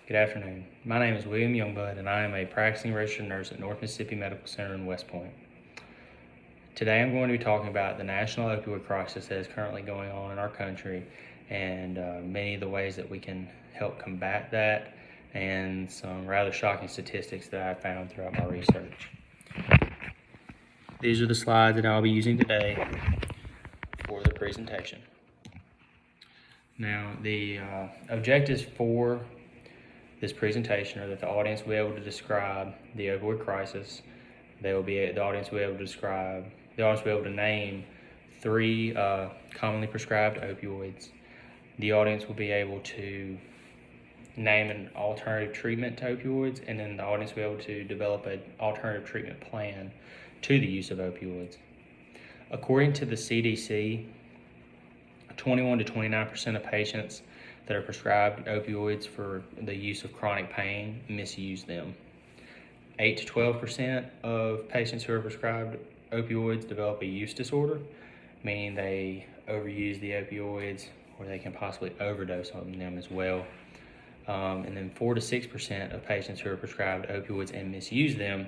Good afternoon. My name is William Youngblood, and I am a practicing registered nurse at North Mississippi Medical Center in West Point. Today I'm going to be talking about the national opioid crisis that is currently going on in our country and many of the ways that we can help combat that and some rather shocking statistics that I found throughout my research. These are the slides that I'll be using today for the presentation. Now, the objectives for this presentation are that the audience will be able to describe the opioid crisis. The audience will be able to name three commonly prescribed opioids. The audience will be able to name an alternative treatment to opioids, and then the audience will be able to develop an alternative treatment plan to the use of opioids. According to the CDC, 21 to 29% of patients that are prescribed opioids for the use of chronic pain misuse them. 8 to 12% of patients who are prescribed opioids develop a use disorder, meaning they overuse the opioids or they can possibly overdose on them as well. And then 4 to 6% of patients who are prescribed opioids and misuse them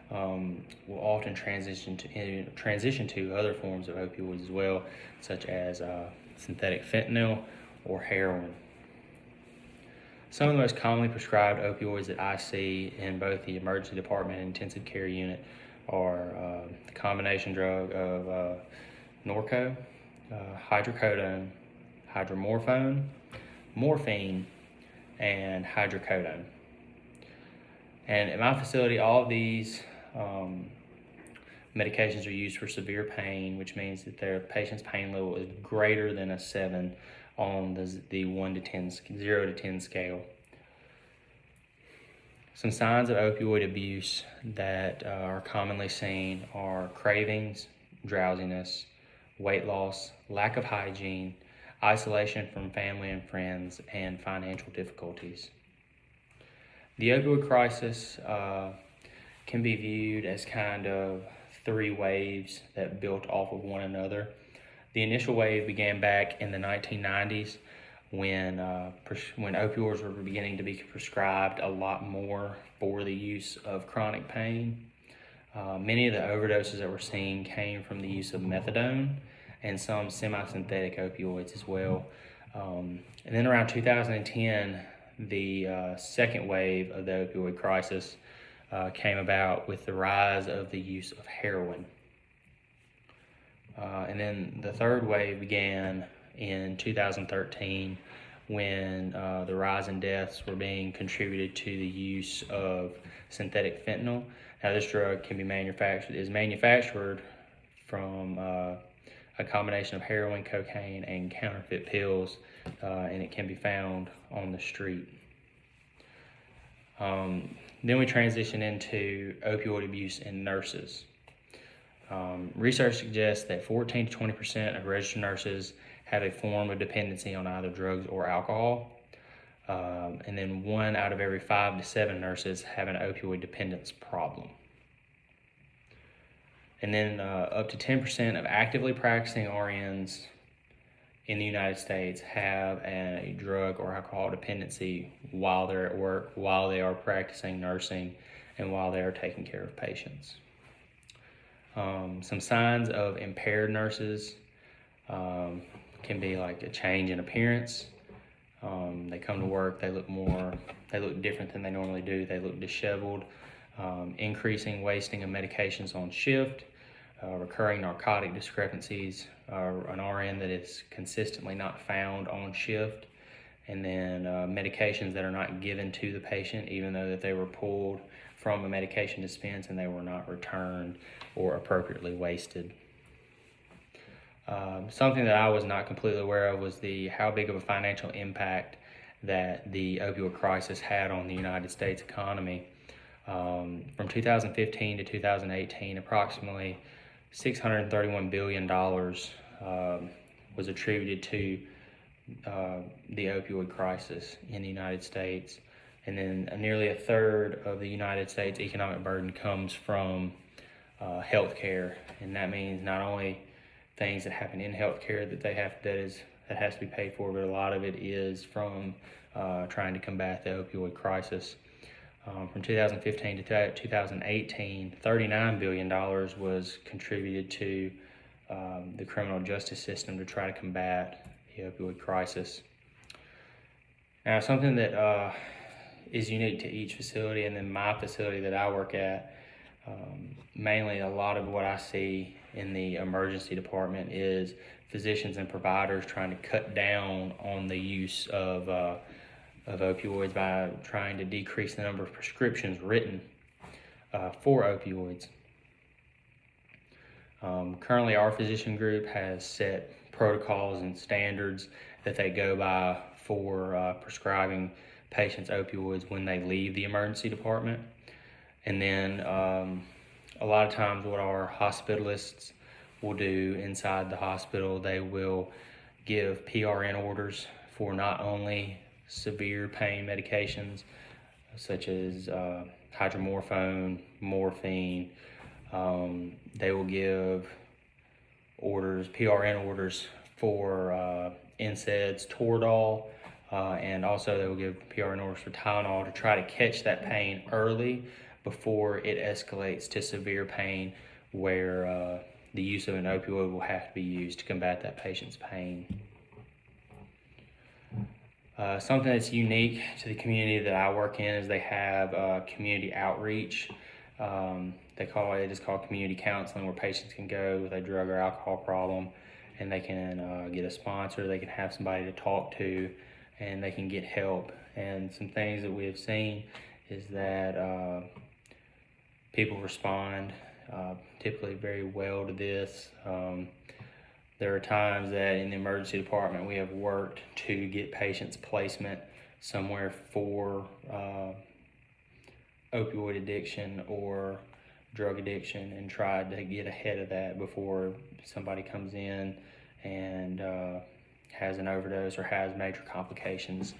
will often transition to other forms of opioids as well, such as synthetic fentanyl or heroin. Some of the most commonly prescribed opioids that I see in both the emergency department and intensive care unit are the combination drug of Norco, hydrocodone, hydromorphone, morphine, and hydrocodone. And at my facility, all of these medications are used for severe pain, which means that their patient's pain level is greater than a 7 on the 0 to 10 scale. Some signs of opioid abuse that are commonly seen are cravings, drowsiness, weight loss, lack of hygiene, isolation from family and friends, and financial difficulties. The opioid crisis can be viewed as kind of three waves that built off of one another. The initial wave began back in the 1990s when opioids were beginning to be prescribed a lot more for the use of chronic pain. Many of the overdoses that we're seeing came from the use of methadone and some semi-synthetic opioids as well. And then around 2010, the second wave of the opioid crisis came about with the rise of the use of heroin. And then the third wave began in 2013 when the rise in deaths were being contributed to the use of synthetic fentanyl. Now, this drug is manufactured from a combination of heroin, cocaine, and counterfeit pills, and it can be found on the street. Then we transition into opioid abuse in nurses. Research suggests that 14 to 20% of registered nurses have a form of dependency on either drugs or alcohol. And then 1 out of every 5 to 7 nurses have an opioid dependence problem. And then up to 10% of actively practicing RNs in the United States have a drug or alcohol dependency while they're at work, while they are practicing nursing, and while they are taking care of patients. Some signs of impaired nurses can be like a change in appearance. They come to work, they look different than they normally do. They look disheveled, increasing wasting of medications on shift, recurring narcotic discrepancies, an RN that is consistently not found on shift, and then medications that are not given to the patient even though that they were pulled from a medication dispense and they were not returned or appropriately wasted. Something that I was not completely aware of was how big of a financial impact that the opioid crisis had on the United States economy. From 2015 to 2018, approximately $631 billion was attributed to the opioid crisis in the United States. And then nearly a third of the United States economic burden comes from healthcare, and that means not only things that happen in healthcare that is that has to be paid for, but a lot of it is from trying to combat the opioid crisis. From 2015 to 2018, $39 billion was contributed to the criminal justice system to try to combat the opioid crisis. Now, something that is unique to each facility, and then my facility that I work at, mainly a lot of what I see in the emergency department is physicians and providers trying to cut down on the use of opioids by trying to decrease the number of prescriptions written for opioids. Currently, our physician group has set protocols and standards that they go by for prescribing patients opioids when they leave the emergency department. And then a lot of times what our hospitalists will do inside the hospital, they will give PRN orders for not only severe pain medications such as hydromorphone, morphine. They will give orders, PRN orders for NSAIDs, Toradol, and also they will give PRN orders for Tylenol to try to catch that pain early before it escalates to severe pain where the use of an opioid will have to be used to combat that patient's pain. Something that's unique to the community that I work in is they have community outreach. It is called community counseling, where patients can go with a drug or alcohol problem and they can get a sponsor, they can have somebody to talk to, and they can get help. And some things that we have seen is that people respond typically very well to this. There are times that in the emergency department we have worked to get patients placement somewhere for opioid addiction or drug addiction, and tried to get ahead of that before somebody comes in and has an overdose or has major complications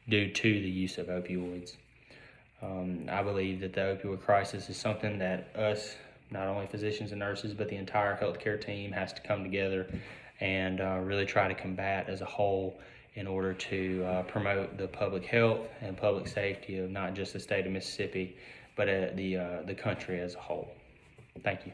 due to the use of opioids. I believe that the opioid crisis is something that us, not only physicians and nurses, but the entire healthcare team has to come together and really try to combat as a whole in order to promote the public health and public safety of not just the state of Mississippi, but the country as a whole. Thank you.